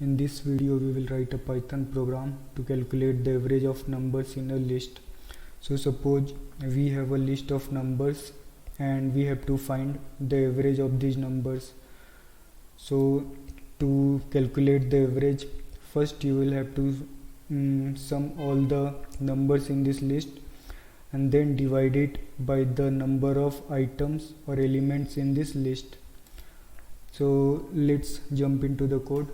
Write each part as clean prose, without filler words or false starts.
In this video we will write a Python program to calculate the average of numbers in a list. So suppose we have a list of numbers and we have to find the average of these numbers. So to calculate the average, first you will have to sum all the numbers in this list and then divide it by the number of items or elements in this list. So let's jump into the code.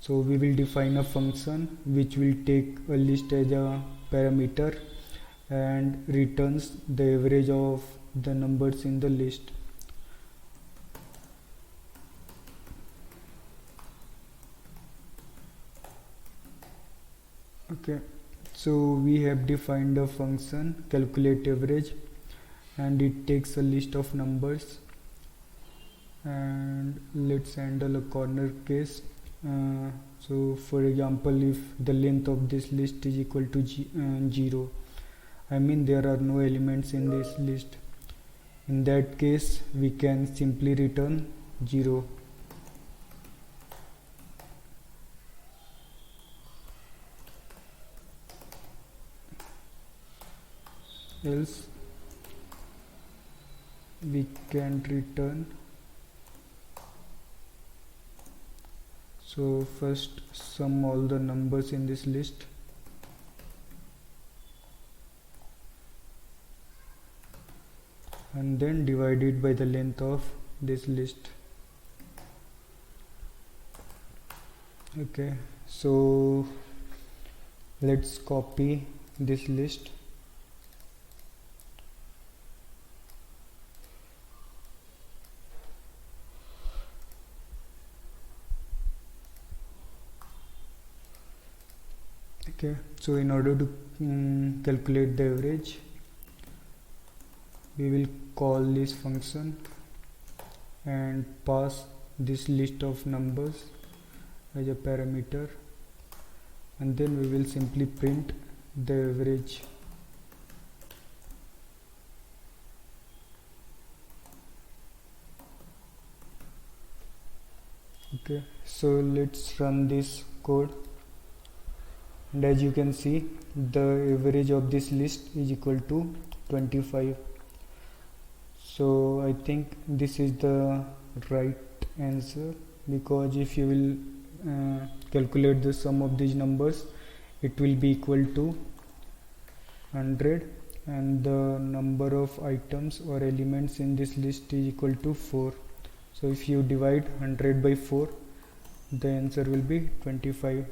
So we will define a function which will take a list as a parameter and returns the average of the numbers in the list. Okay, so we have defined a function calculate average and it takes a list of numbers, and let's handle a corner case. So for example, if the length of this list is equal to 0, I mean there are no elements in this list. In that case we can simply return 0. Else we can return. So first sum all the numbers in this list and then divide it by the length of this list. Okay, so let's copy this list. Okay, so in order to calculate the average, we will call this function and pass this list of numbers as a parameter, and then we will simply print the average. Okay, so let's run this code. And as you can see, the average of this list is equal to 25. So I think this is the right answer, because if you will calculate the sum of these numbers, it will be equal to 100, and the number of items or elements in this list is equal to 4. So if you divide 100 by 4, the answer will be 25.